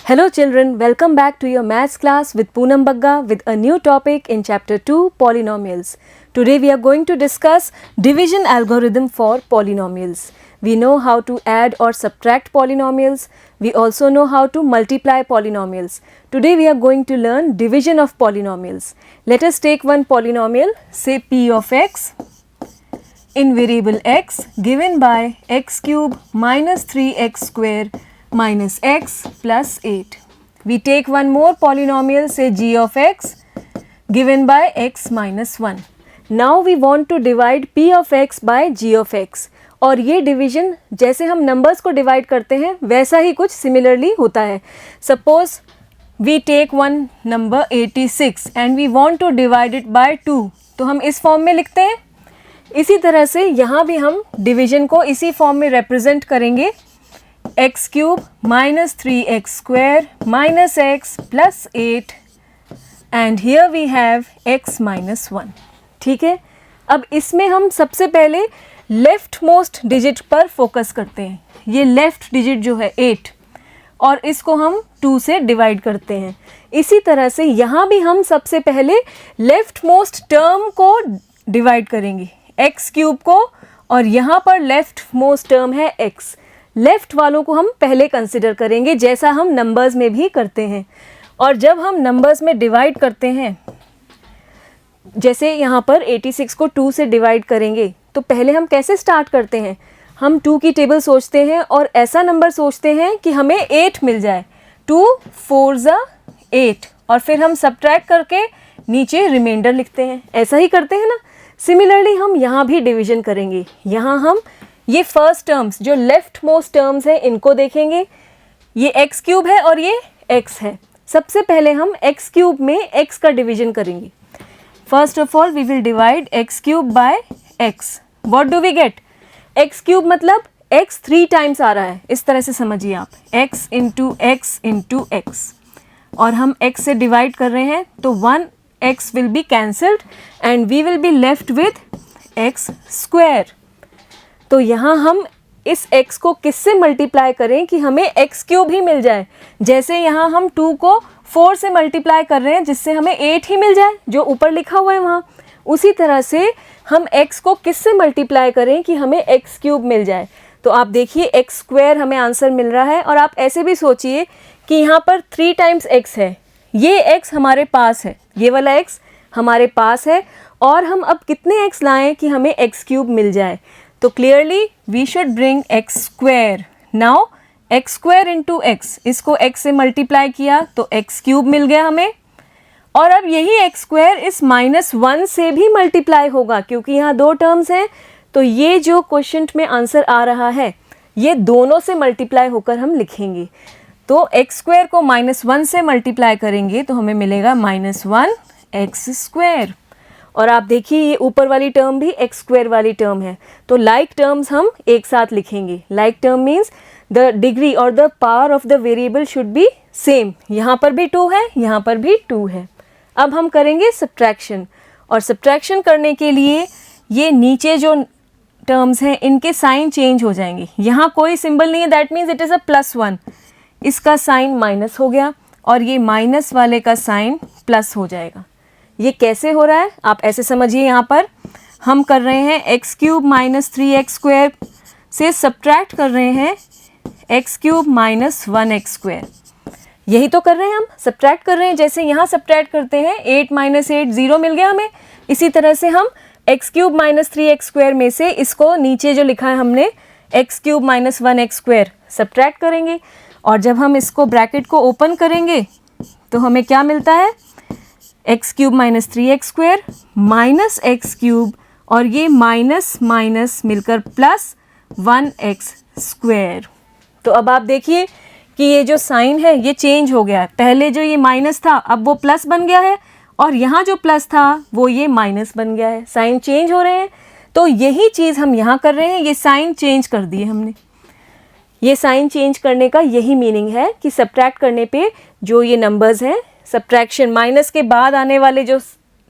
Hello children, welcome back to your maths class with Poonam Bagga with a new topic in chapter 2 polynomials. Today we are going to discuss division algorithm for polynomials. We know how to add or subtract polynomials. We also know how to multiply polynomials. Today we are going to learn division of polynomials. Let us take one polynomial, say p of x in variable x given by x cube minus 3x square minus x plus 8. We take one more polynomial, say g of x given by x minus 1. Now we want to divide p of x by g of x. और ये division जैसे हम numbers को divide करते हैं वैसा ही कुछ similarly होता है. Suppose we take one number 86 and we want to divide it by 2, तो हम इस फॉर्म में लिखते हैं. इसी तरह से यहाँ भी हम डिवीजन को इसी फॉर्म में रिप्रेजेंट करेंगे, x cube minus 3x square minus x plus 8 and here we have x minus 1. ठीक है, अब इसमें हम सबसे पहले लेफ्ट मोस्ट डिजिट पर फोकस करते हैं. ये लेफ्ट डिजिट जो है 8 और इसको हम 2 से डिवाइड करते हैं. इसी तरह से यहाँ भी हम सबसे पहले लेफ्ट मोस्ट टर्म को डिवाइड करेंगे, x क्यूब को, और यहाँ पर लेफ्ट मोस्ट टर्म है x. लेफ्ट वालों को हम पहले कंसिडर करेंगे जैसा हम नंबर्स में भी करते हैं. और जब हम नंबर्स में डिवाइड करते हैं, जैसे यहाँ पर 86 को 2 से डिवाइड करेंगे, तो पहले हम कैसे स्टार्ट करते हैं, हम 2 की टेबल सोचते हैं और ऐसा नंबर सोचते हैं कि हमें 8 मिल जाए. 2 4 ज़ा 8 और फिर हम सब्ट्रैक्ट करके नीचे रिमाइंडर लिखते हैं. ऐसा ही करते हैं ना. सिमिलरली हम यहाँ भी डिवीजन करेंगे. यहाँ हम ये फर्स्ट टर्म्स जो लेफ्ट मोस्ट टर्म्स हैं इनको देखेंगे. ये x क्यूब है और ये x है. सबसे पहले हम x क्यूब में x का डिवीजन करेंगे. First of all we will divide x cube by x. What do we get? x cube मतलब x 3 टाइम्स आ रहा है, इस तरह से समझिए आप, x into X into X, और हम x से डिवाइड कर रहे हैं तो 1x will be cancelled and we will be left with x square. तो यहाँ हम इस x को किससे मल्टीप्लाई करें कि हमें x क्यूब ही मिल जाए. जैसे यहाँ हम 2 को 4 से मल्टीप्लाई कर रहे हैं जिससे हमें 8 ही मिल जाए जो ऊपर लिखा हुआ है वहाँ, उसी तरह से हम x को किससे मल्टीप्लाई करें कि हमें x क्यूब मिल जाए. तो आप देखिए x स्क्वायर हमें आंसर मिल रहा है. और आप ऐसे भी सोचिए कि यहाँ पर 3 टाइम्स x है, ये x हमारे पास है, ये वाला x हमारे पास है, और हम अब कितने x लाएँ कि हमें x क्यूब मिल जाए. तो clearly we should bring x square. Now x square into x, इसको x से मल्टीप्लाई किया तो x क्यूब मिल गया हमें. और अब यही x स्क्वायर इस -1 से भी मल्टीप्लाई होगा क्योंकि यहाँ 2 टर्म्स हैं. तो ये जो क्वेश्चन में आंसर आ रहा है ये दोनों से मल्टीप्लाई होकर हम लिखेंगे. तो x स्क्वायर को -1 से मल्टीप्लाई करेंगे तो हमें मिलेगा -1x स्क्वायर. और आप देखिए ये ऊपर वाली टर्म भी x स्क्वायर वाली टर्म है. तो लाइक टर्म्स हम एक साथ लिखेंगे. Like term means the degree और the power of the variable should be same. यहाँ पर भी 2 है, यहाँ पर भी 2 है. अब हम करेंगे सब्ट्रैक्शन, और सब्ट्रैक्शन करने के लिए ये नीचे जो टर्म्स हैं इनके साइन चेंज हो जाएंगे. यहाँ कोई सिंबल नहीं है, that means it is a +1. इसका साइन माइनस हो गया और ये माइनस वाले का साइन प्लस हो जाएगा. ये कैसे हो रहा है आप ऐसे समझिए, यहाँ पर हम कर रहे हैं x cube minus 3x square से सब्ट्रैक्ट कर रहे हैं x cube minus 1x square. यही तो कर रहे हैं, हम सब्ट्रैक्ट कर रहे हैं. जैसे यहाँ सब्ट्रैक्ट करते हैं 8 माइनस 8 0 मिल गया हमें. इसी तरह से हम x cube minus 3x square में से इसको नीचे जो लिखा है हमने x cube minus 1x square subtract करेंगे. और जब हम इसको ब्रैकेट को ओपन करेंगे तो हमें क्या मिलता है, x cube minus 3x square minus x cube, और ये माइनस माइनस मिलकर प्लस 1x स्क्वायर. तो अब आप देखिए कि ये जो साइन है ये चेंज हो गया है. पहले जो ये माइनस था अब वो प्लस बन गया है, और यहाँ जो प्लस था वो ये माइनस बन गया है. साइन चेंज हो रहे हैं. तो यही चीज़ हम यहाँ कर रहे हैं, ये साइन चेंज कर दिए हमने. ये साइन चेंज करने का यही मीनिंग है कि सब्ट्रैक्ट करने पे जो ये नंबर्स हैं, सब्ट्रैक्शन माइनस के बाद आने वाले जो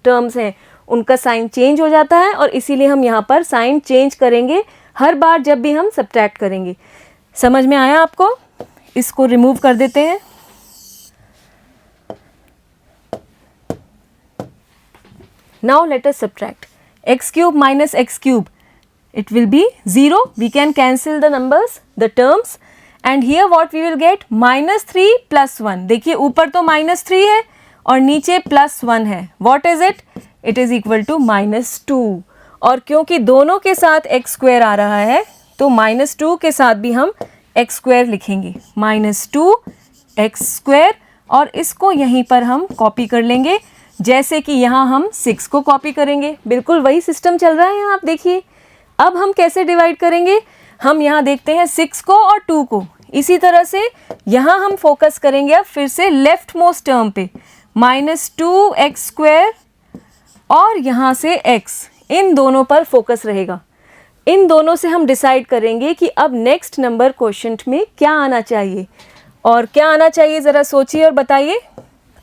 टर्म्स हैं उनका साइन चेंज हो जाता है, और इसीलिए हम यहाँ पर साइन चेंज करेंगे हर बार जब भी हम सब्ट्रैक्ट करेंगे. समझ में आया आपको? इसको रिमूव कर देते हैं. Now let us subtract. X cube minus x cube, it will be 0. We can cancel the numbers, the terms, and here what we will get, minus 3 plus 1. देखिए ऊपर तो minus 3 है और नीचे plus 1 है. What is it? It is equal to minus 2. और क्योंकि दोनों के साथ x square आ रहा है तो minus 2 के साथ भी हम x square लिखेंगे, minus 2 x square, और इसको यहीं पर हम कॉपी कर लेंगे जैसे कि यहाँ हम 6 को कॉपी करेंगे. बिल्कुल वही सिस्टम चल रहा है यहाँ, आप देखिए. अब हम कैसे डिवाइड करेंगे, हम यहाँ देखते हैं 6 को और 2 को. इसी तरह से यहाँ हम फोकस करेंगे अब फिर से लेफ्ट मोस्ट टर्म पे, माइनस 2x स्क्वायर और यहाँ से x, इन दोनों पर फोकस रहेगा. इन दोनों से हम डिसाइड करेंगे कि अब नेक्स्ट नंबर क्वोशंट में क्या आना चाहिए. और क्या आना चाहिए ज़रा सोचिए और बताइए.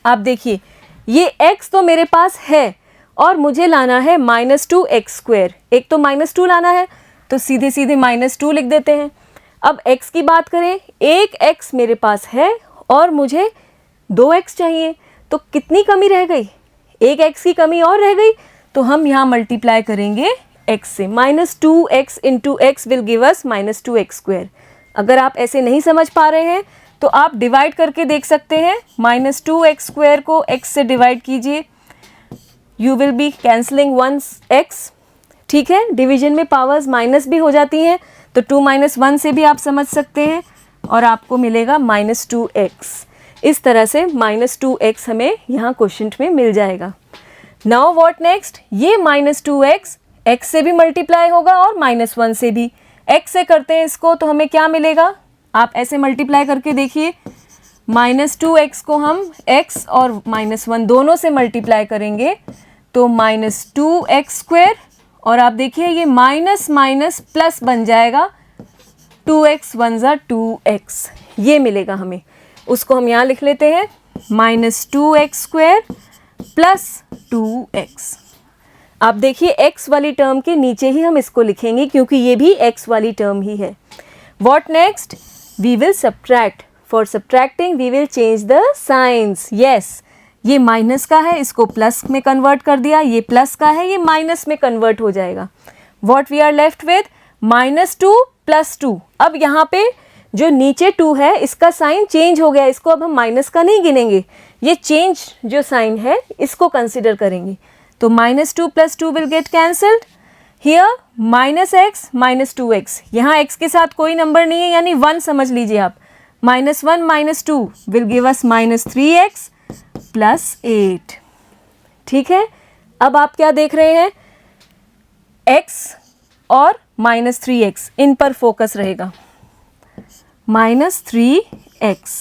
आप देखिए ये x तो मेरे पास है और मुझे लाना है माइनस 2x स्क्वायर. एक तो माइनस 2 लाना है तो सीधे सीधे माइनस 2 लिख देते हैं. अब x की बात करें, एक x मेरे पास है और मुझे 2x चाहिए, तो कितनी कमी रह गई, एक x की कमी और रह गई. तो हम यहाँ मल्टीप्लाई करेंगे x से. Minus 2x into x will give us minus 2x square. अगर आप ऐसे नहीं समझ पा रहे हैं तो आप डिवाइड करके देख सकते हैं. माइनस 2x स्क्वायर को x से डिवाइड कीजिए, you will be cancelling one x. ठीक है, डिवीजन में पावर्स माइनस भी हो जाती हैं तो 2 माइनस 1 से भी आप समझ सकते हैं और आपको मिलेगा माइनस 2x. इस तरह से माइनस 2x हमें यहाँ क्वोशंट में मिल जाएगा. नाउ व्हाट नेक्स्ट, ये माइनस 2x x से भी मल्टीप्लाई होगा और माइनस 1 से भी. x से करते हैं इसको तो हमें क्या मिलेगा, आप ऐसे मल्टीप्लाई करके देखिए. माइनस 2x को हम x और माइनस 1 दोनों से मल्टीप्लाई करेंगे तो माइनस 2x स्क्वायर, और आप देखिए ये माइनस माइनस प्लस बन जाएगा, 2x 1 ज़ा 2x, ये मिलेगा हमें. उसको हम यहाँ लिख लेते हैं, minus 2x square plus 2x. आप देखिए x वाली टर्म के नीचे ही हम इसको लिखेंगे क्योंकि ये भी x वाली टर्म ही है. What next? We will subtract. For subtracting we will change the signs. Yes, ये माइनस का है, इसको प्लस में कन्वर्ट कर दिया. ये प्लस का है, ये माइनस में कन्वर्ट हो जाएगा. What we are left with? Minus 2 plus 2. अब यहाँ पे जो नीचे 2 है इसका साइन चेंज हो गया, इसको अब हम माइनस का नहीं गिनेंगे, ये चेंज जो साइन है इसको कंसिडर करेंगे. तो minus 2 plus 2 will get cancelled. Here minus x minus 2x, यहाँ x के साथ कोई नंबर नहीं है यानी 1 समझ लीजिए आप. Minus 1 minus 2 will give us minus 3x plus 8. ठीक है, अब आप क्या देख रहे हैं, x और माइनस 3x, इन पर फोकस रहेगा. माइनस 3x,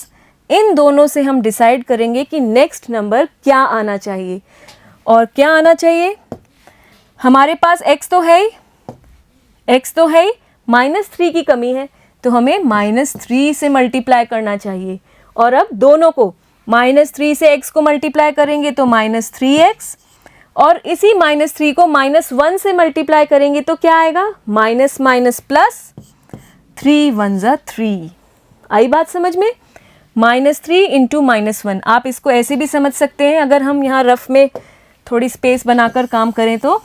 इन दोनों से हम डिसाइड करेंगे कि नेक्स्ट नंबर क्या आना चाहिए. और क्या आना चाहिए, हमारे पास x तो है ही, x तो है ही, माइनस 3 की कमी है तो हमें माइनस 3 से मल्टीप्लाई करना चाहिए. और अब दोनों को माइनस 3 से x को मल्टीप्लाई करेंगे तो माइनस 3x, और इसी माइनस 3 को माइनस 1 से मल्टीप्लाई करेंगे तो क्या आएगा, माइनस माइनस प्लस, 3 1 ज़ा 3. आई बात समझ में. माइनस 3 इंटू माइनस 1, आप इसको ऐसे भी समझ सकते हैं अगर हम यहाँ रफ में थोड़ी स्पेस बनाकर काम करें तो.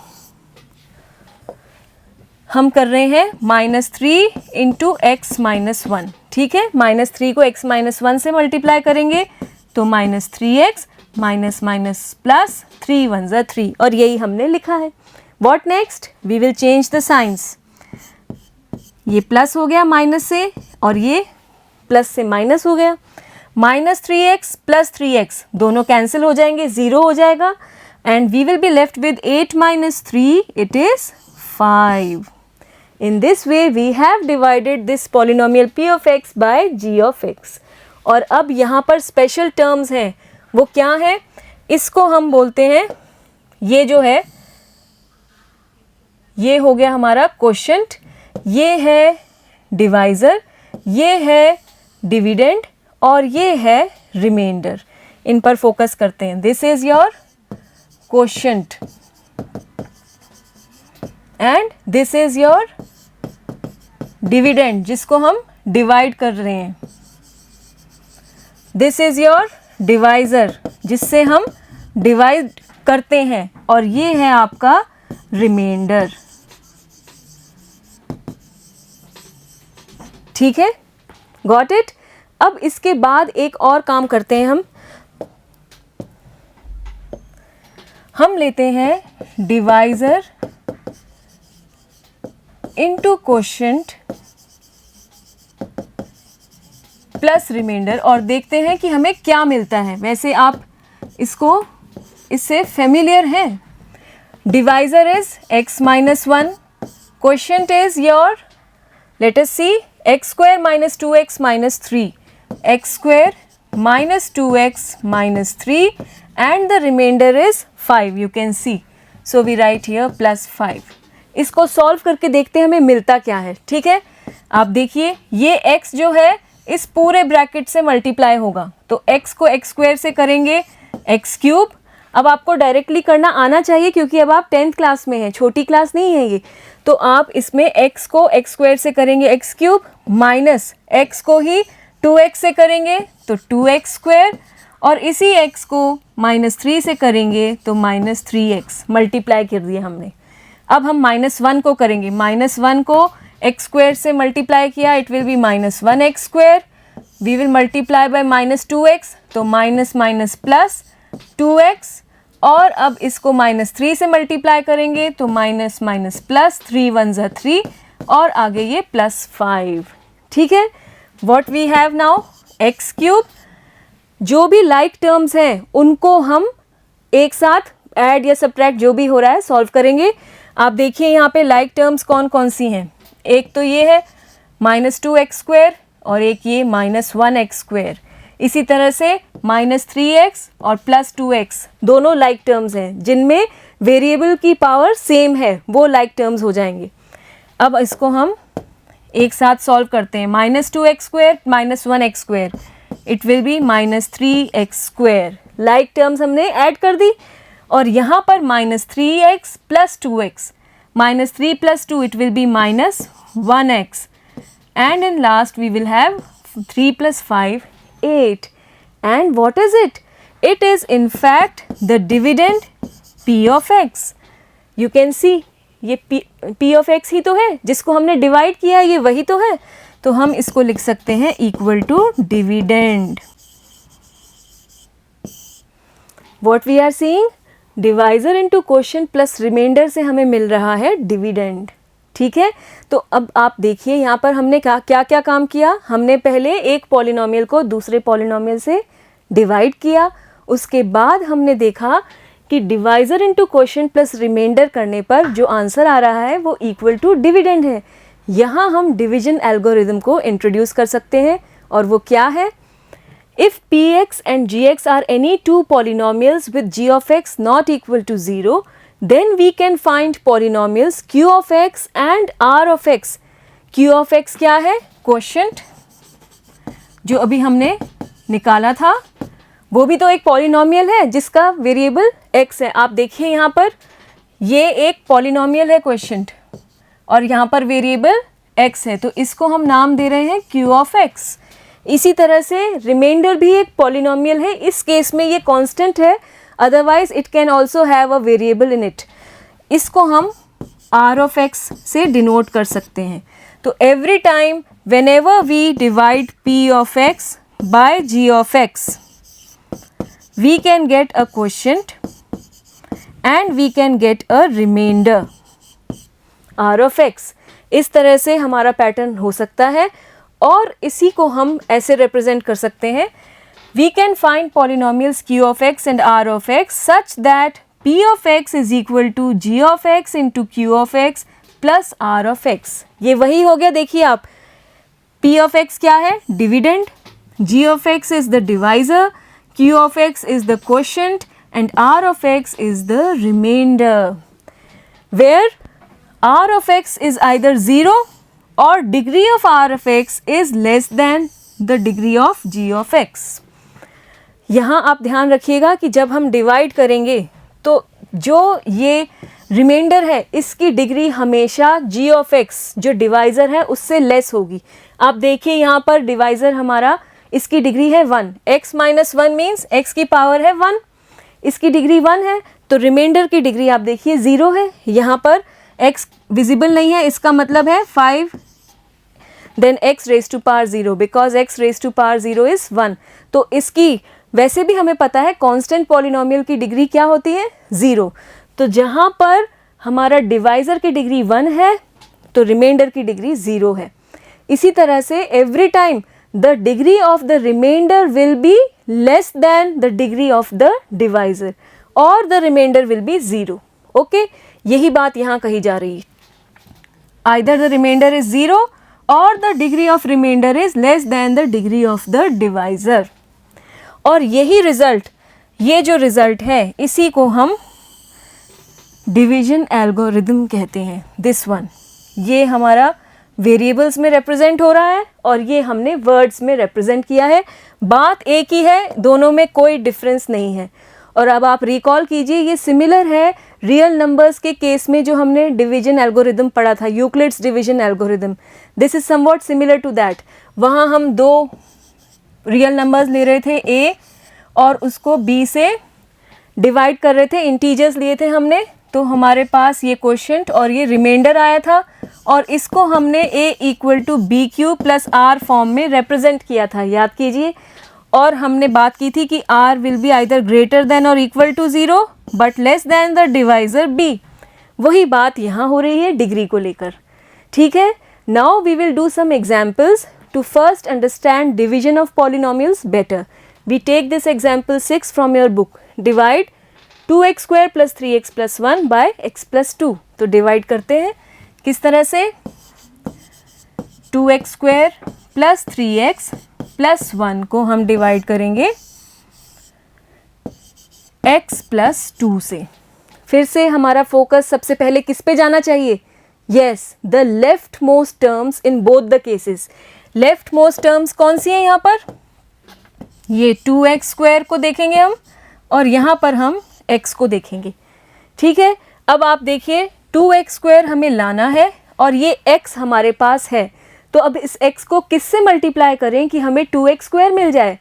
हम कर रहे हैं माइनस 3 इंटू एक्स माइनस 1. ठीक है, माइनस 3 को x माइनस 1 से मल्टीप्लाई करेंगे तो minus 3x minus minus plus, 3 1 ज़ा 3, और यही हमने लिखा है. What next, we will change the signs. ये प्लस हो गया माइनस से और ये प्लस से माइनस हो गया. माइनस 3x प्लस 3x दोनों कैंसिल हो जाएंगे, 0 हो जाएगा, and we will be left with 8 minus 3, it is 5. In this way we have divided this polynomial p of x by g of x. और अब यहाँ पर स्पेशल टर्म्स हैं, वो क्या है, इसको हम बोलते हैं, ये जो है ये हो गया हमारा क्वोशंट, ये है डिवाइज़र, ये है डिविडेंड और ये है रिमाइंडर. इन पर फोकस करते हैं. This is your quotient and this is your dividend जिसको हम डिवाइड कर रहे हैं. दिस इज़ योर डिवाइज़र जिससे हम डिवाइड करते हैं और ये है आपका रिमाइंडर। ठीक है, गॉट इट। अब इसके बाद एक और काम करते हैं हम लेते हैं divisor into quotient plus remainder और देखते हैं कि हमें क्या मिलता है। वैसे आप इससे फेमिलियर हैं। Divisor is x minus 1, quotient is your, let us see, x square minus 2x minus 3, x square minus 2x minus 3 and the remainder is 5, you can see. So we write here plus 5. इसको solve करके देखते हैं हमें मिलता क्या है। ठीक है, आप देखिए ये x जो है इस पूरे ब्रैकेट से मल्टीप्लाई होगा, तो x को x स्क्वायर से करेंगे x क्यूब। अब आपको डायरेक्टली करना आना चाहिए क्योंकि अब आप 10th क्लास में हैं, छोटी क्लास नहीं है ये। तो आप इसमें x को x स्क्वायर से करेंगे x क्यूब, माइनस x को ही 2x से करेंगे तो 2x स्क्वायर, और इसी x को -3 से करेंगे तो -3x, मल्टीप्लाई कर दिया हमने। अब हम -1 को करेंगे, -1 को x स्क्वायर से मल्टीप्लाई किया, it will be -1x square, we will multiply by -2x तो माइनस माइनस प्लस 2x, और अब इसको -3 से मल्टीप्लाई करेंगे तो माइनस माइनस प्लस, 3 1 ज़ा 3 और आगे ये +5। ठीक है, what we have now, x cube. जो भी लाइक टर्म्स हैं उनको हम एक साथ ऐड या सब्ट्रैक्ट जो भी हो रहा है सॉल्व करेंगे। आप देखिए यहाँ पे लाइक टर्म्स कौन कौन सी हैं, एक तो ये है -2x स्क्वायर और एक ये -1x स्क्वायर। इसी तरह से -3x और +2x दोनों लाइक टर्म्स हैं, जिनमें वेरिएबल की पावर सेम है, वो लाइक टर्म्स हो जाएंगे। अब इसको हम एक साथ सॉल्व करते हैं, -2x square -1x square, it will B -3x square. Like terms हमने ऐड कर दी, और यहाँ पर -3x + 2x, -3 + 2 it will be -1x, and in last we will have 3 + 5 8, and what is it? It is in fact the dividend p of x. You can see ये p of x ही तो है, जिसको हमने divide किया है, ये वही तो है। तो हम इसको लिख सकते हैं equal to dividend. What we are seeing, divisor into quotient plus remainder से हमें मिल रहा है डिविडेंड। ठीक है, तो अब आप देखिए यहाँ पर हमने क्या क्या काम किया। हमने पहले एक पॉलिनोमियल को दूसरे पॉलिनोमियल से डिवाइड किया, उसके बाद हमने देखा कि divisor into quotient plus remainder करने पर जो आंसर आ रहा है वो इक्वल टू डिविडेंड है। यहाँ हम डिवीजन एल्गोरिदम को इंट्रोड्यूस कर सकते हैं, और वो क्या है, if px and gx are any two polynomials with g of x not equal to 0, then we can find polynomials q of x and r of x. q of x क्या है, quotient जो अभी हमने निकाला था, वो भी तो एक पॉलिनोमियल है जिसका वेरिएबल x है। आप देखिए यहाँ पर ये एक पॉलिनोमियल है क्वोशिएंट, और यहाँ पर वेरिएबल x है, तो इसको हम नाम दे रहे हैं q of x। इसी तरह से रिमाइंडर भी एक पॉलिनोमियल है, इस केस में ये कांस्टेंट है, otherwise it can also have a variable in it. इसको हम r of x से डिनोट कर सकते हैं। तो every time whenever we divide p of x by g of x, we can get a quotient and we can get a remainder r of x। इस तरह से हमारा पैटर्न हो सकता है, और इसी को हम ऐसे रिप्रेजेंट कर सकते हैं, we can find polynomials q of x and r of x such that p of x is equal to g of x into q of x plus r of x। ये वही हो गया, देखिए आप, p of x क्या है, dividend, g of x is the divisor, q of x is the quotient and r of x is the remainder, where r of x is either 0 or degree of r of x is less than the degree of g of x। यहाँ आप ध्यान रखिएगा कि जब हम divide करेंगे तो जो ये रिमाइंडर है इसकी डिग्री हमेशा g of x जो डिवाइज़र है उससे लेस होगी। आप देखिए यहाँ पर डिवाइज़र हमारा, इसकी डिग्री है 1, x - 1 मीन्स x की पावर है 1, इसकी डिग्री 1 है, तो रिमाइंडर की डिग्री आप देखिए 0 है, यहाँ पर x विजिबल नहीं है, इसका मतलब है 5 then x raise to power 0 because x raise to power 0 is 1। तो इसकी वैसे भी हमें पता है कांस्टेंट पॉलिनोमियल की डिग्री क्या होती है 0। तो जहाँ पर हमारा डिवाइज़र की डिग्री 1 है तो रिमाइंडर की डिग्री 0 है। इसी तरह से every time the degree of the remainder will be less than the degree of the divisor और the remainder will be 0। Okay, यही बात यहाँ कही जा रही है। आइदर द रिमाइंडर इज 0 और the degree of remainder is less than the degree of the divisor. और यही रिजल्ट, ये जो रिजल्ट है इसी को हम डिवीजन एल्गोरिदम कहते हैं। दिस वन, ये हमारा वेरिएबल्स में रिप्रेजेंट हो रहा है और ये हमने वर्ड्स में रिप्रेजेंट किया है। बात एक ही है, दोनों में कोई डिफरेंस नहीं है। और अब आप रिकॉल कीजिए, ये सिमिलर है रियल नंबर्स के केस में जो हमने डिवीजन एल्गोरिदम पढ़ा था, Euclid's division algorithm. This is somewhat similar to that. वहाँ हम दो रियल नंबर्स ले रहे थे a और उसको b से डिवाइड कर रहे थे, इंटीजर्स लिए थे हमने, तो हमारे पास ये क्वोशिएंट और ये रिमाइंडर आया था और इसको हमने a equal to b q plus r form में रिप्रेजेंट किया था, याद कीजिए। और हमने बात की थी कि r will be either greater than और equal to 0 but less than the divisor b। वही बात यहाँ हो रही है डिग्री को लेकर, ठीक है। Now we will do some examples to first understand division of polynomials better. We take this example 6 from your book. Divide 2x square plus 3x plus 1 by x plus 2. तो divide करते हैं किस तरह से, 2x square plus 3x plus 1 को हम divide करेंगे x plus 2 से। फिर से हमारा फोकस सबसे पहले किस पे जाना चाहिए, yes, the leftmost terms in both the cases. Left most terms कौन सी हैं यहाँ पर, ये 2x स्क्वायर को देखेंगे हम और यहाँ पर हम x को देखेंगे, ठीक है। अब आप देखिए 2x स्क्वायर हमें लाना है और ये x हमारे पास है, तो अब इस x को किससे मल्टीप्लाई करें कि हमें 2x स्क्वायर मिल जाए।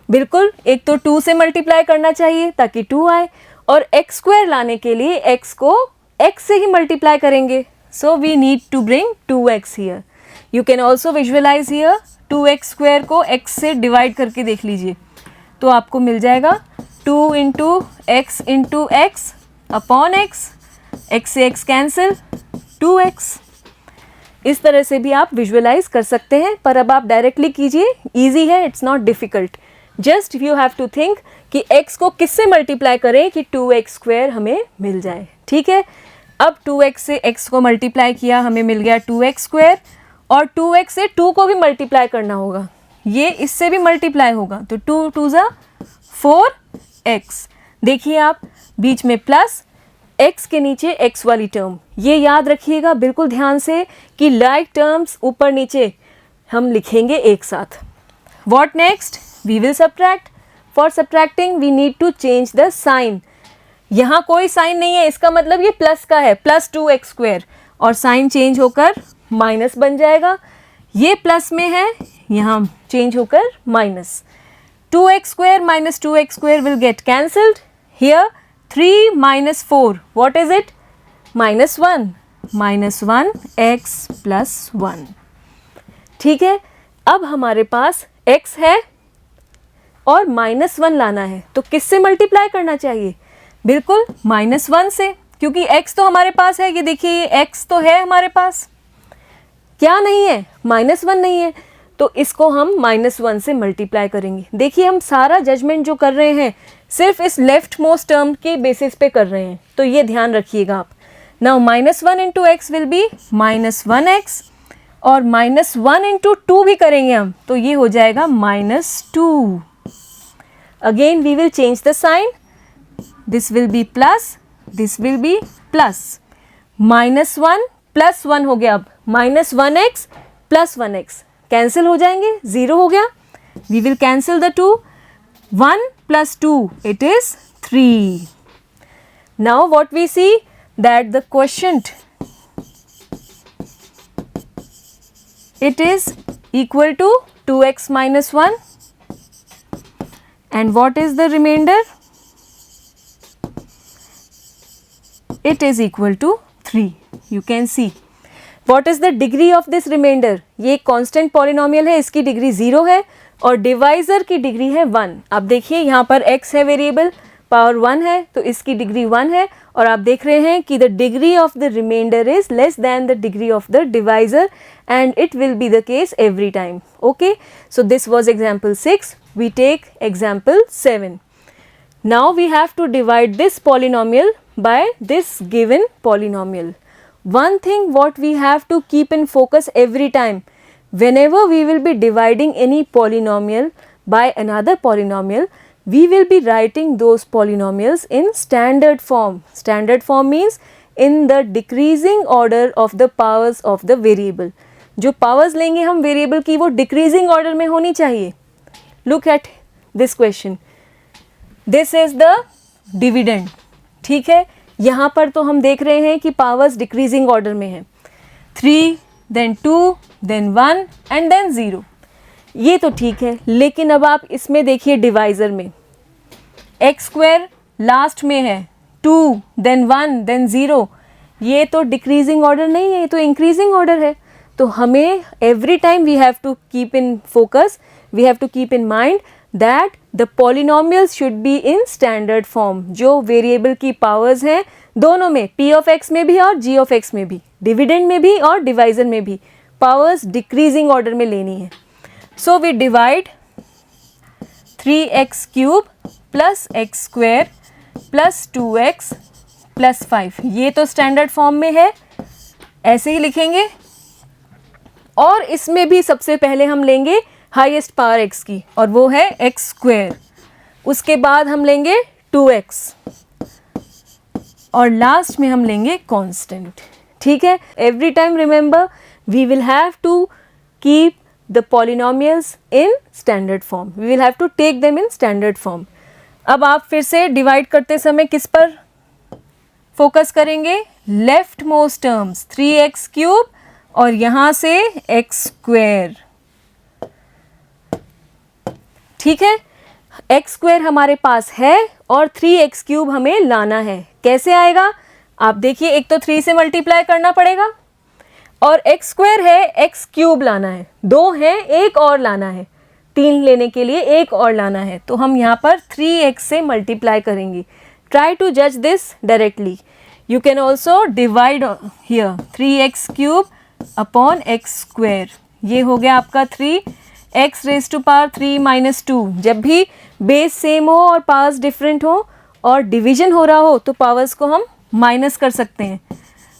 बिल्कुल, एक तो 2 से मल्टीप्लाई करना चाहिए ताकि 2 आए, और x स्क्वायर लाने के लिए x को x से ही मल्टीप्लाई करेंगे। So we need to bring 2x here. You can also visualise here 2x square को x से डिवाइड करके देख लीजिए, तो आपको मिल जाएगा 2 इंटू x अपॉन x से x कैंसिल 2x। इस तरह से भी आप विजुअलाइज कर सकते हैं, पर अब आप डायरेक्टली कीजिए, ईजी है, it's not difficult. Just you have to think कि x को किससे मल्टीप्लाई करें कि 2x स्क्वायर हमें मिल जाए, ठीक है। अब 2x से x को मल्टीप्लाई किया, हमें मिल गया 2x स्क्वायर, और 2x से 2 को भी मल्टीप्लाई करना होगा, ये इससे भी मल्टीप्लाई होगा, तो 2 2 ज़ा 4x। देखिए आप बीच में प्लस, x के नीचे x वाली टर्म, ये याद रखिएगा बिल्कुल ध्यान से कि लाइक टर्म्स ऊपर नीचे हम लिखेंगे एक साथ। What next, we will subtract. For subtracting we need to change the sign. यहाँ कोई साइन नहीं है, इसका मतलब ये प्लस का है, प्लस 2x स्क्वायर, और साइन चेंज होकर माइनस बन जाएगा। ये प्लस में है, यहाँ चेंज होकर minus. 2x square minus 2x square will get cancelled. Here 3 minus 4, what is it? -1, -1x plus 1, ठीक है। अब हमारे पास x है और -1 लाना है, तो किससे मल्टीप्लाई करना चाहिए, बिल्कुल -1 से, क्योंकि x तो हमारे पास है, ये देखिए ये x तो है हमारे पास, क्या नहीं है, -1 नहीं है, तो इसको हम -1 से मल्टीप्लाई करेंगे। देखिए हम सारा जजमेंट जो कर रहे हैं सिर्फ इस लेफ्ट मोस्ट टर्म के बेसिस पे कर रहे हैं, तो ये ध्यान रखिएगा आप। Now -1 into x will be -1x, और -1 इंटू 2 भी करेंगे हम, तो ये हो जाएगा -2। Again we will change the sign, this will be plus, this will be plus, -1 plus 1 हो गया। अब -1x प्लस 1x कैंसिल हो जाएंगे, 0 हो गया। We will cancel the 2, 1 plus 2, it is 3. Now what we see, that the quotient, it is equal to 2x minus 1, and what is the remainder? it is equal to 3. You can see. What is the degree of this remainder? ये constant polynomial है, इसकी degree 0 है और divisor की degree है 1. आप देखिए यहाँ पर x है वेरिएबल, पावर 1 है तो इसकी डिग्री 1 है और आप देख रहे हैं कि the degree of the remainder is less than the degree of the divisor and it will be the case every time. Okay, so this was example 6. We take example 7. Now we have to divide this polynomial by this given polynomial. One thing what we have to keep in focus every time, whenever we will be dividing any polynomial by another polynomial, we will be writing those polynomials in standard form. Standard form means in the decreasing order of the powers of the variable. जो powers लेंगे हम variable की वो decreasing order में होनी चाहिए. Look at this question, this is the dividend. ठीक है, यहाँ पर तो हम देख रहे हैं कि पावर्स डिक्रीजिंग ऑर्डर में है. 3 देन 2 देन 1 एंड देन 0. ये तो ठीक है, लेकिन अब आप इसमें देखिए डिवाइजर में एक्स स्क्वायर लास्ट में है, 2 देन 1 देन 0. ये तो डिक्रीजिंग ऑर्डर नहीं है, ये तो इंक्रीजिंग ऑर्डर है. तो हमें every time we have to keep in focus, we have to keep in mind that the polynomials should be in standard form. जो वेरिएबल की पावर्स हैं दोनों में, पी ऑफ एक्स में भी और जी ऑफ एक्स में भी, डिविडेंड में भी और डिवाइजर में भी, पावर्स डिक्रीजिंग ऑर्डर में लेनी है. So we divide 3x cube plus x square plus 2x plus 5. ये तो स्टैंडर्ड फॉर्म में है, ऐसे ही लिखेंगे. और इसमें भी सबसे पहले हम लेंगे हाईएस्ट पावर x की और वो है एक्स स्क्वायर. उसके बाद हम लेंगे 2x और लास्ट में हम लेंगे कांस्टेंट. ठीक है, every time remember we will have to keep the polynomials in standard form, we will have to take them in standard form. अब आप फिर से डिवाइड करते समय किस पर फोकस करेंगे? Left most terms 3x cube और यहाँ से एक्स स्क्वायर. ठीक है, एक्स स्क्वायर हमारे पास है और 3x क्यूब हमें लाना है. कैसे आएगा? आप देखिए, एक तो 3 से मल्टीप्लाई करना पड़ेगा और एक्स स्क्वायर है, एक्स क्यूब लाना है. 2 है, एक और लाना है. 3 लेने के लिए एक और लाना है, तो हम यहाँ पर 3x से मल्टीप्लाई करेंगे. ट्राई टू जज this directly. You can also divide here 3x cube upon x square. ये हो गया आपका 3x raise to power 3 minus 2. जब भी बेस सेम हो और पावर्स डिफरेंट हो और डिवीजन हो रहा हो तो पावर्स को हम माइनस कर सकते हैं.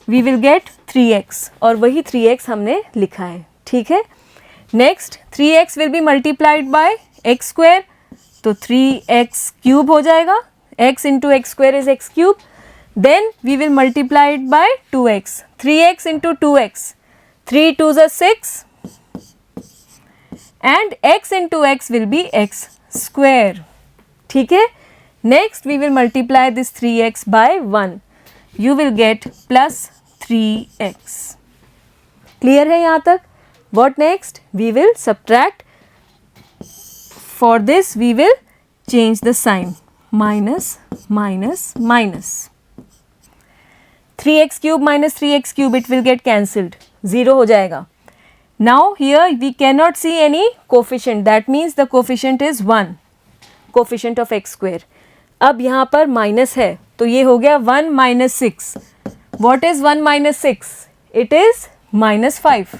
वी विल गेट 3x और वही 3x हमने लिखा है. ठीक है, next 3x will be multiplied by x square, तो 3x क्यूब हो जाएगा. x into x square is x cube. Then we will multiplied by 2x. 3x into 2x, 3 2s are 6 and x into x will be x square. ठीक है, next we will multiply this 3x by 1. You will get plus 3x. Clear है यहाँ तक? What next? We will subtract. For this we will change the sign, minus minus minus. 3x cube minus 3x cube, it will get cancelled. 0 हो जाएगा. Now here we cannot see any coefficient, that means the coefficient is 1, coefficient of x square. अब यहाँ पर minus है तो ये हो गया 1 minus 6. What is 1 minus 6? It is minus 5.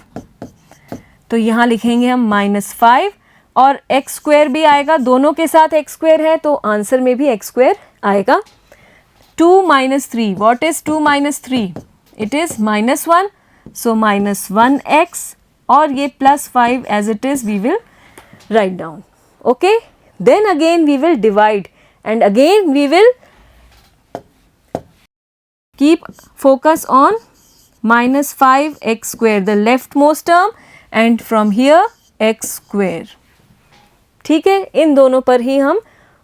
तो यहाँ लिखेंगे हम -5 और एक्स स्क्वायर भी आएगा, दोनों के साथ एक्स स्क्वायर है तो आंसर में भी एक्स स्क्वायर आएगा. 2 minus 3, what is 2 minus 3? It is -1, so -1x और ये +5 as it is we will write down. Okay, then again we will divide and again we will keep focus on -5x square, the leftmost term, and from here x square. ठीक है, इन दोनों पर ही हम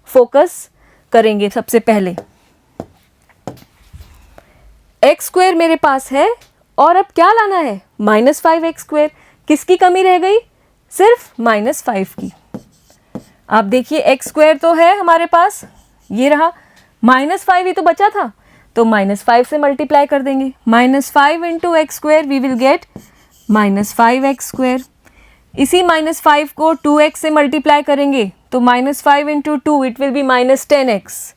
focus करेंगे. सबसे पहले x square मेरे पास है और अब क्या लाना है? -5x square. किसकी कमी रह गई? सिर्फ -5 की. आप देखिए एक्स स्क्वायर तो है हमारे पास, ये रहा, -5 ही तो बचा था. तो -5 से मल्टीप्लाई कर देंगे। -5 into x square we will gate -5x square. इसी -5 को 2x से मल्टीप्लाई करेंगे तो -5 into 2 it will B -10x।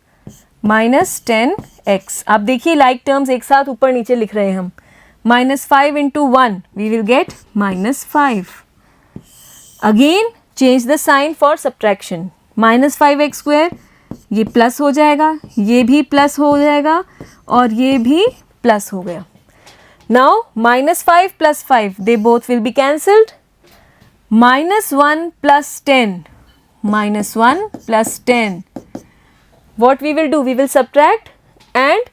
-10x। आप देखिए लाइक टर्म्स एक साथ ऊपर नीचे लिख रहे हैं हम। -5 into 1 we will get -5। Again change the sign for subtraction. -5x square ये प्लस हो जाएगा, ये भी प्लस हो जाएगा और ये भी प्लस हो गया। Now -5 + 5 they both will be cancelled. -1 + 10, -1 + 10, what we will do, we will subtract and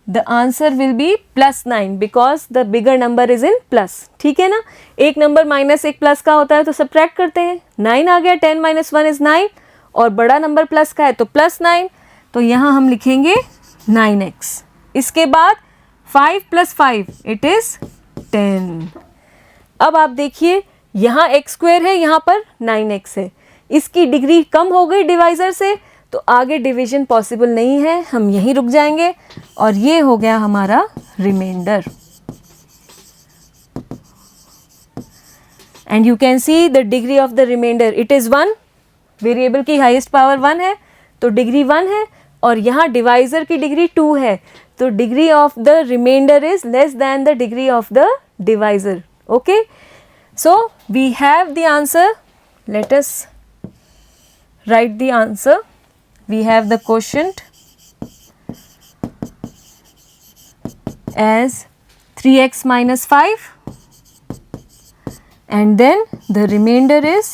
the answer will be +9 because the bigger number is in plus। ठीक है ना, एक नंबर माइनस एक प्लस का होता है तो सब्ट्रैक्ट करते हैं। 9 आ गया, 10 - 1 is 9 और बड़ा नंबर प्लस का है तो +9, तो यहाँ हम लिखेंगे 9x। इसके बाद 5 + 5 इट इज 10। अब आप देखिए यहाँ x स्क्वेयर है, यहाँ पर 9x है, इसकी डिग्री कम हो गई डिवाइज़र से तो आगे डिवीजन पॉसिबल नहीं है, हम यहीं रुक जाएंगे और ये हो गया हमारा remainder. And you can see the degree of the remainder, it is 1। Variable की हाईएस्ट पावर 1 है तो डिग्री 1 है और यहाँ डिवाइज़र की डिग्री 2 है तो degree of the remainder is less than the degree of the divisor. Okay, so we have the answer. Let us write the answer. We have the quotient as 3x - 5 and then the remainder is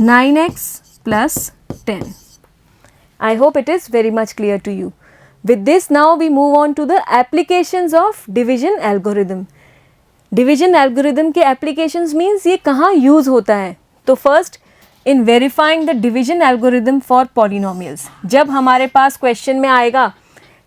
9x + 10. I hope it is very much clear to you. With this now we move on to the applications of division algorithm. Division algorithm के applications means ये कहाँ use होता है। तो first in verifying the division algorithm for polynomials. जब हमारे पास question में आएगा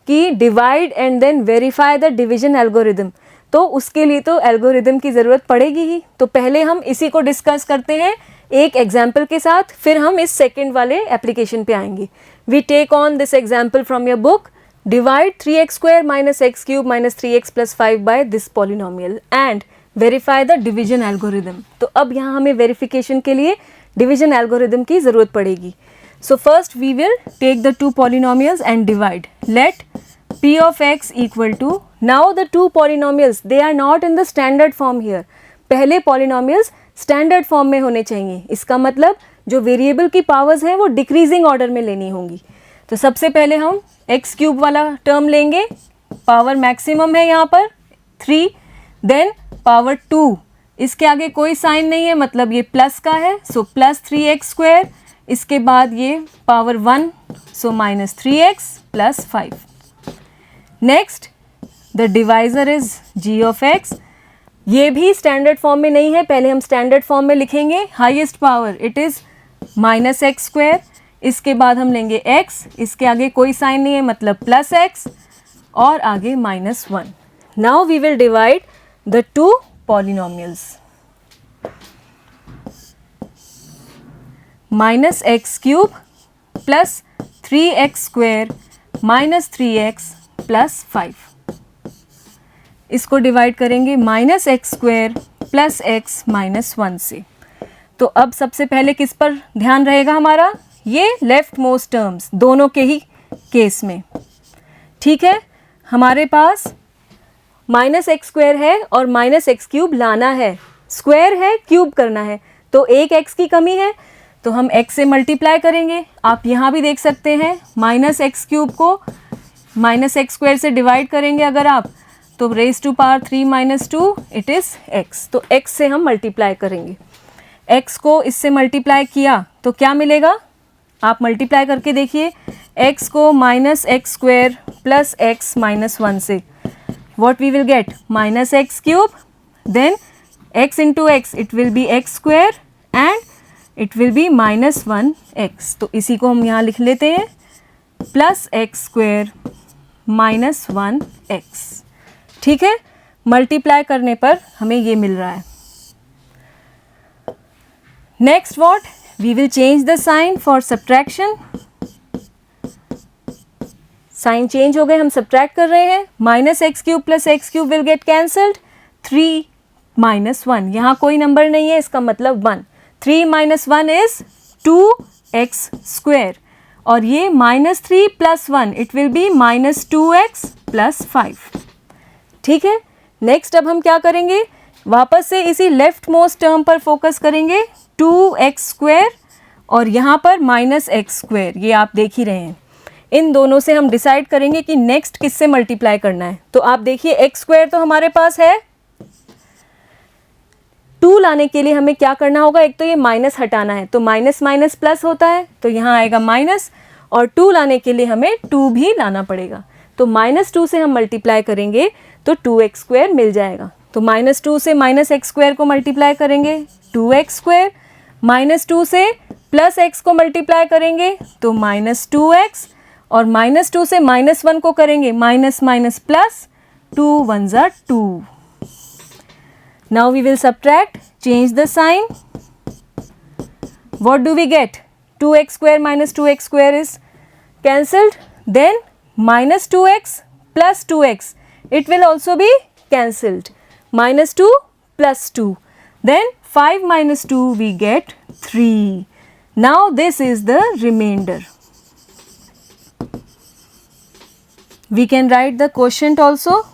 कि divide and then verify the division algorithm, तो उसके लिए तो एल्गोरिदम की ज़रूरत पड़ेगी ही। तो पहले हम इसी को डिस्कस करते हैं एक एग्जाम्पल के साथ, फिर हम इस सेकेंड वाले एप्लीकेशन पे आएंगे। We take on this example from your book. Divide 3x square - x cube - 3x + 5 by this polynomial and verify the division algorithm। तो अब यहाँ हमें वेरिफिकेशन के लिए डिवीजन एल्गोरिदम की ज़रूरत पड़ेगी। So first we will take the two polynomials and divide. Let p of x equal to, now the two polynomials they are not in the standard form here। पहले polynomials standard form में होने चाहिए। इसका मतलब जो variable की powers हैं वो डिक्रीजिंग ऑर्डर में लेनी होंगी। तो सबसे पहले हम एक्स क्यूब वाला टर्म लेंगे, पावर मैक्सिमम है यहाँ पर 3, देन पावर 2, इसके आगे कोई साइन नहीं है मतलब ये प्लस का है, सो +3x स्क्वायर, इसके बाद ये power 1 so -3x + 5। Next the divisor is g of x, ये भी स्टैंडर्ड फॉर्म में नहीं है, पहले हम स्टैंडर्ड फॉर्म में लिखेंगे। Highest power it is -x square, इसके बाद हम लेंगे x, इसके आगे कोई साइन नहीं है मतलब +x और आगे -1। Now we will divide the two polynomials. -x³ + 3x square -3x + 5। इसको डिवाइड करेंगे -x² + x -1 से। तो अब सबसे पहले किस पर ध्यान रहेगा हमारा, ये लेफ्ट मोस्ट टर्म्स दोनों के ही केस में। ठीक है, हमारे पास -x² है और -x³ लाना है, स्क्वायर है क्यूब करना है, तो एक x की कमी है तो हम x से मल्टीप्लाई करेंगे। आप यहाँ भी देख सकते हैं -x³ को -x² से डिवाइड करेंगे अगर आप, तो raise to power 3 - 2 it is x, तो x से हम मल्टीप्लाई करेंगे। x को इससे मल्टीप्लाई किया तो क्या मिलेगा, आप मल्टीप्लाई करके देखिए x को -x² + x -1 से, what we will get -x³, then x into x it will be x² and it will be -1x। तो इसी को हम यहाँ लिख लेते हैं +x² -1x। ठीक है, मल्टीप्लाई करने पर हमें ये मिल रहा है। Next what, we will change the sign for subtraction। Sign change हो गए, हम सब्ट्रैक्ट कर रहे हैं. Minus x cube plus x cube will get cancelled. 3 minus 1, यहाँ कोई नंबर नहीं है, इसका मतलब 1. 3 माइनस 1 इज 2x स्क्वायर. और ये minus 3 plus 1, it will B minus 2x plus 5. ठीक है. नेक्स्ट अब हम क्या करेंगे, वापस से इसी लेफ्ट मोस्ट टर्म पर फोकस करेंगे. 2x स्क्वायर और यहाँ पर माइनस एक्स स्क्वायर, ये आप देख ही रहे हैं. इन दोनों से हम डिसाइड करेंगे कि नेक्स्ट किससे मल्टीप्लाई करना है. तो आप देखिए एक्स स्क्वायर तो हमारे पास है. 2 लाने के लिए हमें क्या करना होगा, एक तो ये माइनस हटाना है, तो माइनस माइनस प्लस होता है, तो यहाँ आएगा माइनस. और 2 लाने के लिए हमें 2 भी लाना पड़ेगा, तो माइनस 2 से हम मल्टीप्लाई करेंगे तो 2x स्क्वायर मिल जाएगा. तो माइनस 2 से माइनस एक्स स्क्वायर को मल्टीप्लाई करेंगे 2x स्क्वायर. माइनस 2 से प्लस x को मल्टीप्लाई करेंगे तो माइनस 2x. और माइनस 2 से माइनस 1 को करेंगे माइनस माइनस प्लस, 2 1 ज़ा 2. Now we will subtract, change the sign. What do we get? 2x square minus 2x square is cancelled. Then minus 2x plus 2x, it will also be cancelled. Minus 2 plus 2. Then 5 minus 2 we get 3. Now this is the remainder. We can write the quotient also.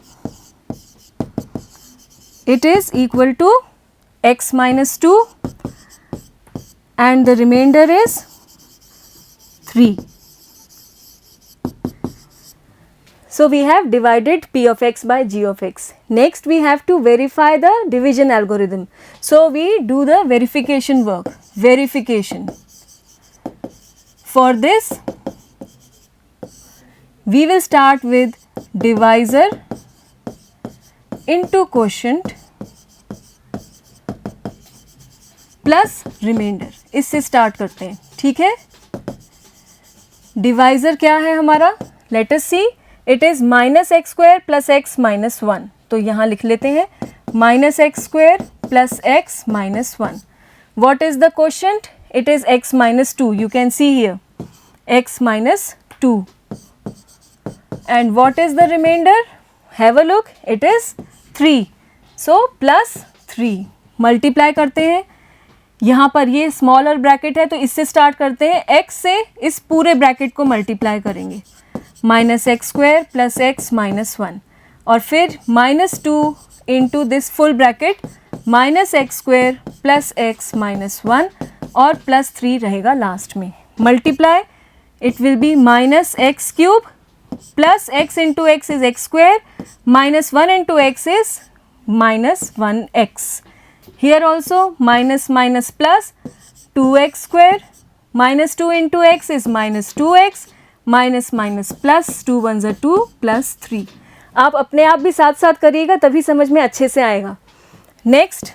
It is equal to x minus 2 and the remainder is 3. So we have divided p of x by g of x. Next we have to verify the division algorithm. So we do the verification work. Verification. For this we will start with divisor into quotient plus remainder. इससे start करते हैं. ठीक है. Divisor क्या है हमारा, let us see. It is minus x square plus x minus 1. तो यहाँ लिख लेते हैं minus x square plus x minus 1. What is the quotient, it is x minus 2. You can see here x minus 2. And what is the remainder, have a look, it is 3. So plus 3. Multiply करते हैं. यहाँ पर ये smaller bracket है तो इससे start करते हैं. x से इस पूरे ब्रैकेट को मल्टीप्लाई करेंगे. Minus x square plus x minus 1 और फिर minus 2 into this full bracket minus x square plus x minus 1 और प्लस 3 रहेगा लास्ट में. Multiply, it will B minus x cube plus x into x is x square minus 1 into x is minus 1x. Here also minus minus plus 2x square, minus 2 into x is minus 2x, minus minus plus 2 1 are 2 plus 3. आप अपने आप भी साथ साथ करिएगा तभी समझ में अच्छे से आएगा. Next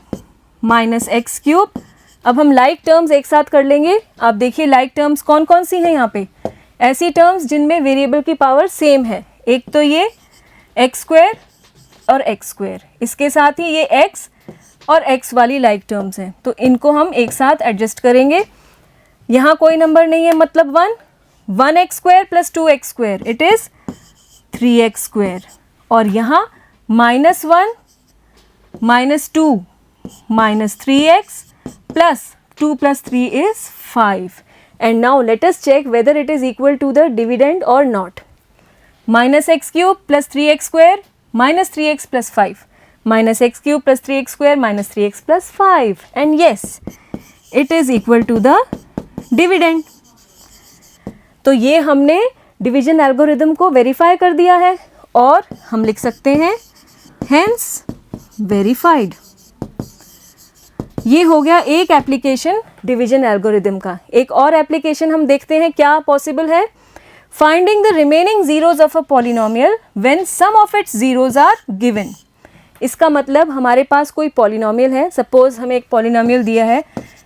minus x cube. अब हम लाइक टर्म्स एक साथ कर लेंगे. आप देखिए लाइक टर्म्स कौन कौन सी हैं यहाँ पे. ऐसी टर्म्स जिनमें वेरिएबल की पावर सेम है. एक तो ये एक्स स्क्वायर और एक्स स्क्वायर, इसके साथ ही ये एक्स और एक्स वाली लाइक टर्म्स हैं, तो इनको हम एक साथ एडजस्ट करेंगे. यहाँ कोई नंबर नहीं है मतलब 1 x square plus 2 x square it is 3x square. और यहाँ minus 1 minus 2 minus 3x plus 2 plus 3 is 5. And now let us check whether it is equal to the dividend or not. Minus x cube plus 3x square minus 3x plus 5. Minus x cube plus 3x square minus 3x plus 5. And yes, it is equal to the dividend. तो ये हमने division algorithm को verify कर दिया है और हम लिख सकते हैं hence verified. ये हो गया एक एप्लीकेशन डिवीजन एल्गोरिदम का. एक और एप्लीकेशन हम देखते हैं क्या पॉसिबल है. Finding the remaining zeros of a polynomial when some of its zeros are given. इसका मतलब हमारे पास कोई पॉलिनोमियल है. सपोज हमें एक पॉलिनोमियल दिया है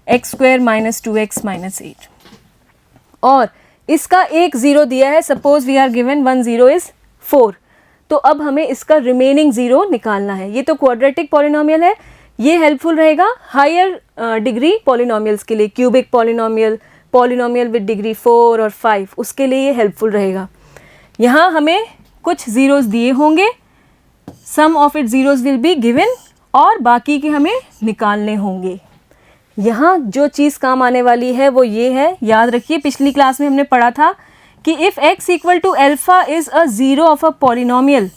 x square minus 2x minus 8 और इसका एक ज़ीरो दिया है. Suppose we are given 1 0 is 4. तो अब हमें इसका रिमेनिंग ज़ीरो निकालना है. ये तो क्वाड्रेटिक पॉलिनोमियल है. ये हेल्पफुल रहेगा हायर डिग्री पॉलिनोमियल्स के लिए. Cubic polynomial, polynomial with degree 4 और 5, उसके लिए ये हेल्पफुल रहेगा. यहाँ हमें कुछ ज़ीरोज़ दिए होंगे, some of it zeros will be given, और बाकी के हमें निकालने होंगे। यहाँ जो चीज़ काम आने वाली है वो ये है, याद रखिए पिछली क्लास में हमने पढ़ा था कि if x equal to alpha is a zero of a polynomial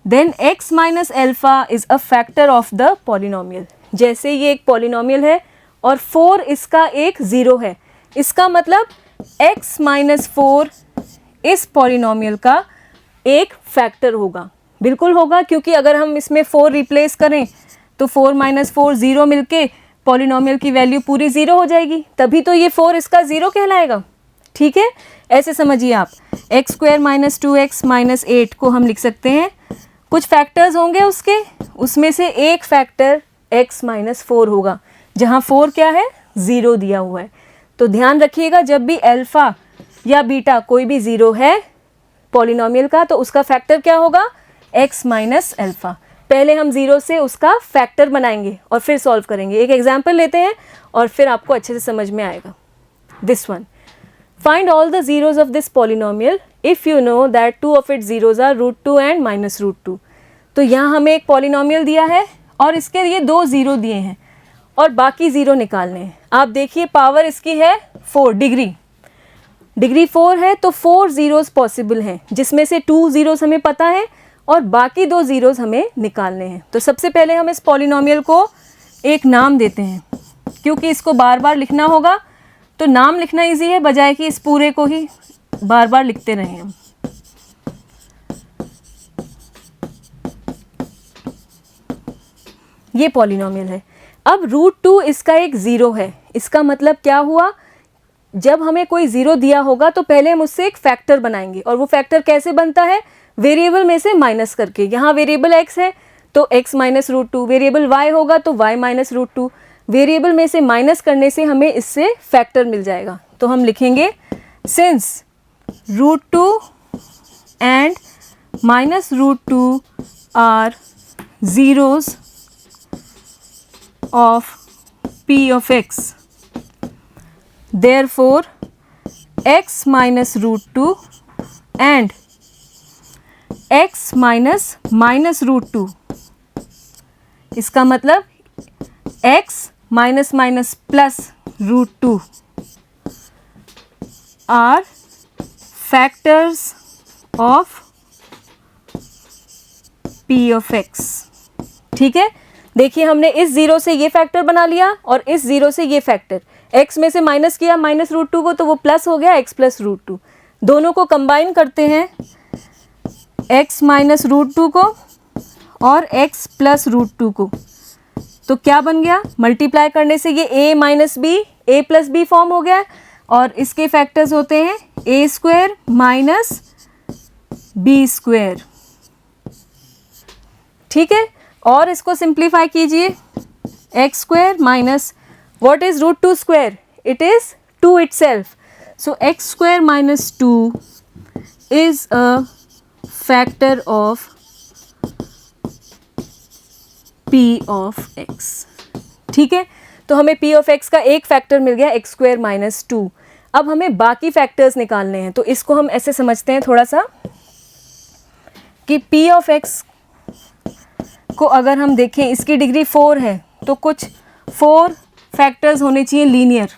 then x minus alpha is a factor of the polynomial. जैसे ये एक पॉलिनोमियल है और 4 इसका एक ज़ीरो है, इसका मतलब x माइनस 4 इस पॉलिनोमियल का एक फैक्टर होगा। बिल्कुल होगा, क्योंकि अगर हम इसमें 4 रिप्लेस करें तो 4 माइनस 4 ज़ीरो मिलके पॉलिनोमियल की वैल्यू पूरी ज़ीरो हो जाएगी, तभी तो ये 4 इसका ज़ीरो कहलाएगा। ठीक है, ऐसे समझिए आप x square minus 2x minus 8 को हम लिख सकते हैं, कुछ फैक्टर्स होंगे उसके, उसमें से एक फैक्टर x माइनस 4 होगा, जहाँ 4 क्या है, ज़ीरो दिया हुआ है। तो ध्यान रखिएगा जब भी अल्फ़ा या बीटा कोई भी ज़ीरो है पॉलिनोमियल का तो उसका फैक्टर क्या होगा, x माइनस अल्फ़ा। पहले हम ज़ीरो से उसका फैक्टर बनाएंगे और फिर सॉल्व करेंगे। एक एग्जाम्पल लेते हैं और फिर आपको अच्छे से समझ में आएगा। This one, find all the zeros of this polynomial if you know that two of it zeros are √2 and -√2। तो यहाँ हमें एक पॉलिनोमियल दिया है और इसके लिए 2 ज़ीरो दिए हैं और बाकी ज़ीरो निकालने हैं। आप देखिए पावर इसकी है 4, डिग्री 4 है, तो 4 ज़ीरोज़ पॉसिबल हैं, जिसमें से 2 ज़ीरोज़ हमें पता है और बाकी 2 ज़ीरोज़ हमें निकालने हैं। तो सबसे पहले हम इस पॉलिनोमियल को एक नाम देते हैं, क्योंकि इसको बार बार लिखना होगा तो नाम लिखना इजी है बजाय कि इस पूरे को ही बार बार लिखते रहें हम। ये पॉलिनोमियल है। अब √2 इसका एक ज़ीरो है, इसका मतलब क्या हुआ, जब हमें कोई ज़ीरो दिया होगा तो पहले हम उससे एक फैक्टर बनाएंगे, और वो फैक्टर कैसे बनता है, वेरिएबल में से माइनस करके। यहाँ वेरिएबल x है तो x माइनस √2, वेरिएबल y होगा तो y माइनस √2, वेरिएबल में से माइनस करने से हमें इससे फैक्टर मिल जाएगा। तो हम लिखेंगे since √2 and -√2 are zeros of p of x, therefore x minus √2 and x minus -√2, इसका मतलब x minus minus plus √2 are factors of p of x। ठीक है, देखिए हमने इस ज़ीरो से ये फैक्टर बना लिया और इस ज़ीरो से ये फैक्टर, x में से माइनस किया -√2 को तो वो प्लस हो गया x प्लस √2। दोनों को कंबाइन करते हैं, x माइनस √2 को और x प्लस √2 को, तो क्या बन गया, मल्टीप्लाई करने से ये a minus b, a plus b form हो गया, और इसके फैक्टर्स होते हैं a square minus b square. ठीक है, और इसको सिंप्लीफाई कीजिए, x square minus what is √2 square, it is 2 itself, so x square minus 2 is a factor of p of x। ठीक है, तो हमें p of x का एक फैक्टर मिल गया x स्क्वायर माइनस 2। अब हमें बाकी फैक्टर्स निकालने हैं, तो इसको हम ऐसे समझते हैं थोड़ा सा कि p of x को अगर हम देखें, इसकी डिग्री 4 है तो कुछ 4 फैक्टर्स होने चाहिए लीनियर।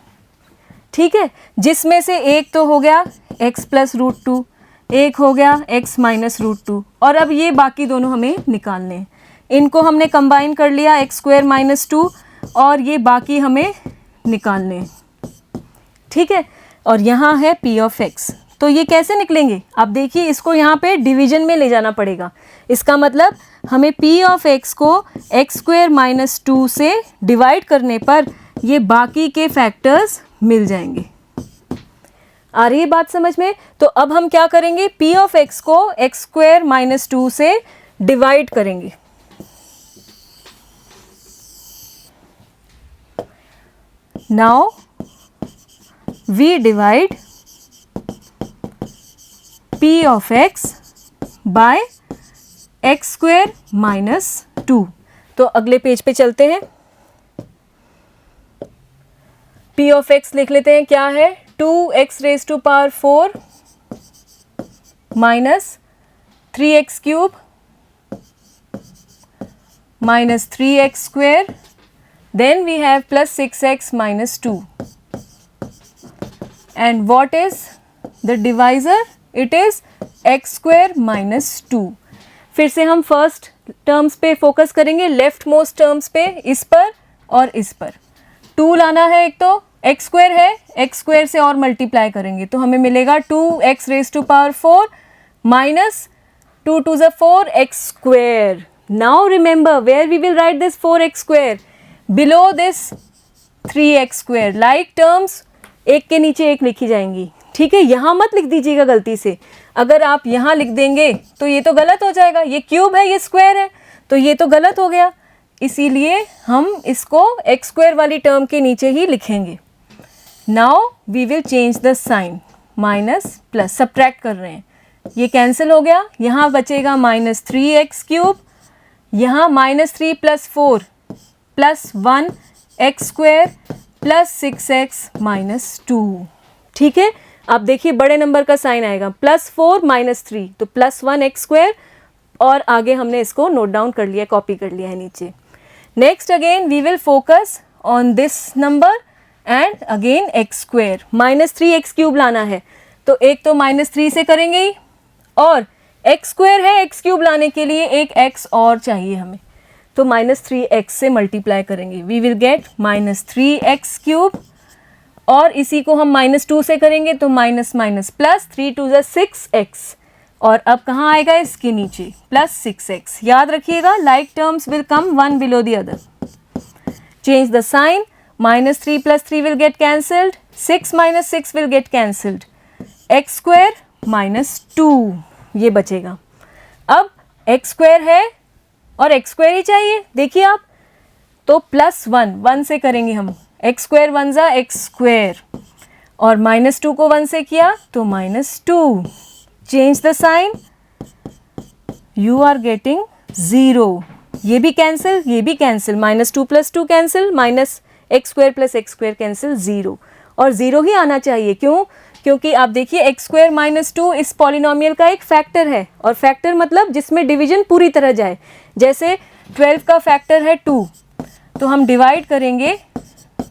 ठीक है, जिसमें से एक तो हो गया x प्लस √2, एक हो गया x माइनस √2, और अब ये बाकी दोनों हमें निकालने हैं। इनको हमने कंबाइन कर लिया x स्क्वायर माइनस 2 और ये बाकी हमें निकालने हैं। ठीक है, और यहाँ है p of x, तो ये कैसे निकलेंगे, आप देखिए इसको यहाँ पे डिवीजन में ले जाना पड़ेगा। इसका मतलब हमें p of x को x स्क्वायर माइनस 2 से डिवाइड करने पर ये बाकी के फैक्टर्स मिल जाएंगे। आ रही है बात समझ में? तो अब हम क्या करेंगे, p of x को x स्क्वायर माइनस 2 से डिवाइड करेंगे। Now we divide p of x by x square minus 2। तो अगले पेज पे चलते हैं, p of x लिख लेते हैं, क्या है 2x raise to power 4 minus 3x cube minus 3x square, then we have plus 6x minus 2. And what is the divisor? It is x square minus 2. फिर से हम फर्स्ट टर्म्स पे focus करेंगे, लेफ्ट मोस्ट टर्म्स पे, इस पर और इस पर 2 लाना है। एक तो एक्स स्क्वायर है, एक्स स्क्वायर से और मल्टीप्लाई करेंगे तो हमें मिलेगा 2x raise to power 4 minus 2 2 ज़ा 4 x square. Now remember where we will write this 4x square, below this 3x square. Like terms एक के नीचे एक लिखी जाएंगी, ठीक है. यहाँ मत लिख दीजिएगा गलती से, अगर आप यहाँ लिख देंगे तो ये तो गलत हो जाएगा. ये क्यूब है, ये स्क्वायर है, तो ये तो गलत हो गया. इसीलिए हम इसको x स्क्वायर वाली टर्म के नीचे ही लिखेंगे. Now we will change the sign, minus plus subtract कर रहे हैं, ये कैंसिल हो गया. यहाँ बचेगा माइनस 3x क्यूब, यहाँ minus 3 plus 4 plus 1 x square plus 6x minus 2. ठीक है, अब देखिए बड़े नंबर का साइन आएगा, प्लस 4 माइनस 3 तो प्लस 1 एक्स स्क्वायर, और आगे हमने इसको नोट डाउन कर लिया, कॉपी कर लिया है नीचे. Next again we will focus on this number and again x square. Minus 3x cube लाना है तो एक तो माइनस 3 से करेंगे ही, और एक्स स्क्वायर है, एक्स क्यूब लाने के लिए एक x और चाहिए हमें, तो माइनस 3x से मल्टीप्लाई करेंगे. We will get minus 3x cube, और इसी को हम माइनस 2 से करेंगे तो माइनस माइनस प्लस 3 2 ज़ा 6x, और अब कहाँ आएगा इसके नीचे प्लस 6x. याद रखिएगा like terms will come one below the other. Change the sign, minus 3 plus 3 will get cancelled, 6 minus 6 will get cancelled, x square minus 2 ये बचेगा. अब एक्स स्क्वायर है और एक्स स्क्वायर ही चाहिए, देखिए आप, तो प्लस 1 से करेंगे हम, एक्स स्क्वायर 1 ज़ा एक्स स्क्वायर, और माइनस 2 को 1 से किया तो minus 2. Change the sign, you are getting 0. ये भी कैंसिल, ये भी cancel, minus 2 plus 2 cancel, minus x square plus x square cancel, 0. और 0 ही आना चाहिए, क्यों? क्योंकि आप देखिए एक्स स्क्वायर माइनस 2 इस पॉलिनोमियल का एक फैक्टर है, और फैक्टर मतलब जिसमें डिवीजन पूरी तरह जाए. जैसे 12 का फैक्टर है 2, तो हम डिवाइड करेंगे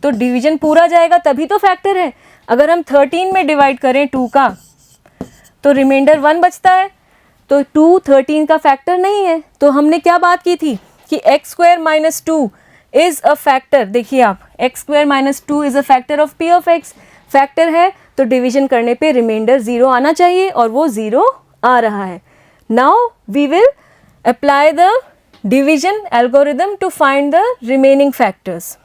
तो डिवीजन पूरा जाएगा तभी तो फैक्टर है. अगर हम 13 में डिवाइड करें 2 का तो रिमाइंडर 1 बचता है, तो 2 13 का फैक्टर नहीं है. तो हमने क्या बात की थी कि x square minus 2 is a factor. देखिए आप, x square minus 2 is a factor of P of x. Factor है तो डिवीजन करने पे रिमाइंडर 0 आना चाहिए, और वो 0 आ रहा है. Now we will apply the division algorithm to find the remaining factors,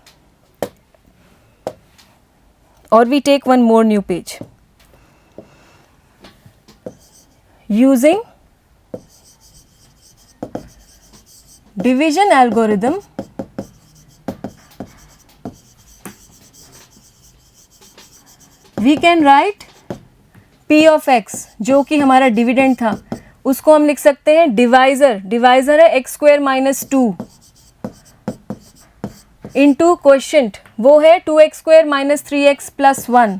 और we take one more new page. Using division algorithm we can write P of X, जो कि हमारा डिविडेंड था, उसको हम लिख सकते हैं डिवाइजर. डिवाइजर है x square minus 2 into quotient, वो है 2x square minus 3x plus 1,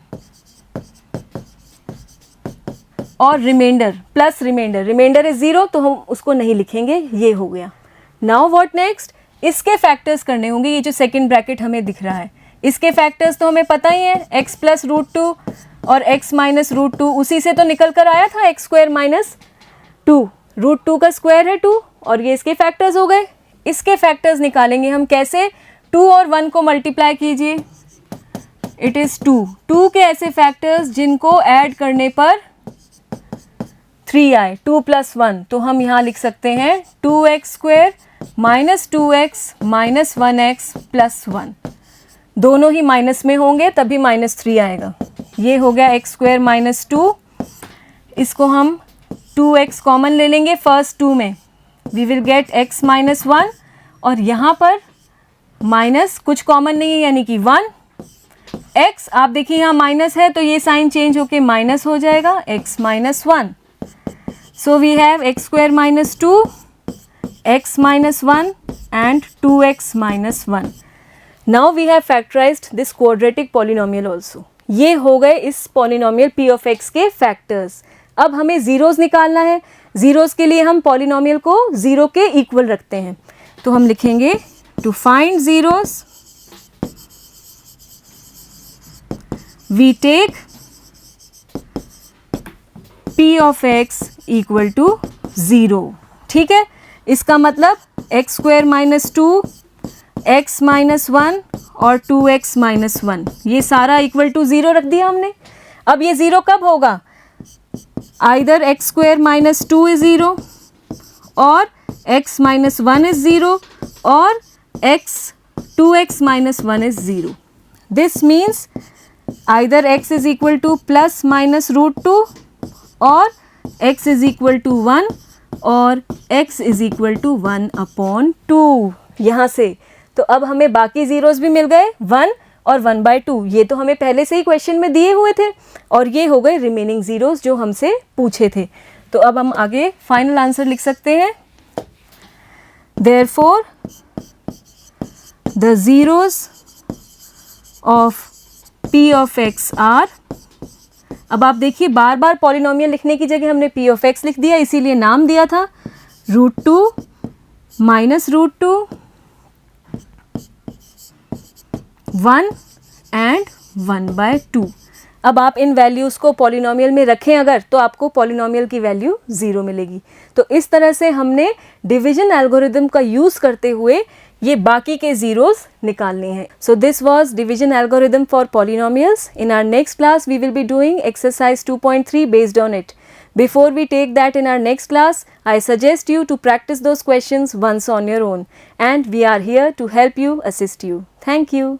और remainder plus remainder, remainder is 0 तो हम उसको नहीं लिखेंगे. ये हो गया. नाउ व्हाट नेक्स्ट, इसके फैक्टर्स करने होंगे. ये जो सेकंड ब्रैकेट हमें दिख रहा है, इसके फैक्टर्स तो हमें पता ही है, x प्लस रूट 2 और x माइनस रूट 2, उसी से तो निकल कर आया था x स्क्वायर माइनस 2. रूट 2 का स्क्वायर है 2, और ये इसके फैक्टर्स हो गए. इसके फैक्टर्स निकालेंगे हम कैसे, 2 और 1 को मल्टीप्लाई कीजिए, इट इज़ 2. 2 के ऐसे फैक्टर्स जिनको ऐड करने पर 3 आए, 2 प्लस 1, तो हम यहाँ लिख सकते हैं 2x square minus 2x minus 1x plus 1. दोनों ही माइनस में होंगे तभी माइनस 3 आएगा. ये हो गया एक्स स्क्वायर माइनस 2. इसको हम 2x कॉमन ले लेंगे फर्स्ट 2 में, we will get x minus 1, और यहाँ पर माइनस कुछ कॉमन नहीं है यानी कि 1. x आप देखिए यहाँ माइनस है तो ये साइन चेंज होके माइनस हो जाएगा, x minus 1. So we have x square minus 2, x minus 1 and 2x minus 1. Now we have factorised this quadratic polynomial also. ये हो गए इस पॉलिनोमियल p ऑफ x के फैक्टर्स. अब हमें ज़ीरोज़ निकालना है। ज़ीरोज़ के लिए हम पॉलिनोमियल को 0 के इक्वल रखते हैं, तो हम लिखेंगे to find zeros we take p of x equal to 0। ठीक है, इसका मतलब x square minus 2, x minus 1 और 2x माइनस 1, ये सारा इक्वल टू 0 रख दिया हमने। अब ये 0 कब होगा? Either x square minus 2 is 0 और x माइनस 1 इज 0 और 2x minus 1 is 0। This means either x is equal to plus minus root 2 और x इज इक्वल टू 1 और x is equal to 1 upon 2। यहाँ से तो अब हमें बाकी ज़ीरोज़ भी मिल गए, 1 और 1/2। ये तो हमें पहले से ही क्वेश्चन में दिए हुए थे और ये हो गए रिमेनिंग ज़ीरोज़ जो हमसे पूछे थे। तो अब हम आगे फाइनल आंसर लिख सकते हैं। Therefore the zeros of p of x are, अब आप देखिए बार बार पॉलिनोमियल लिखने की जगह हमने p ऑफ x लिख दिया, इसीलिए नाम दिया था √2 माइनस √2 1 एंड 1/2। अब आप इन वैल्यूज़ को पॉलिनोमियल में रखें अगर, तो आपको पॉलिनोमियल की वैल्यू 0 मिलेगी। तो इस तरह से हमने डिवीजन एल्गोरिदम का यूज़ करते हुए ये बाकी के ज़ीरोज़ निकालने हैं। So this was division algorithm for polynomials. In our next class we will be doing exercise 2.3 based on it. Before we take that in our next class, I suggest you to practice those questions once on your own, and we are here to help you, assist you. Thank you.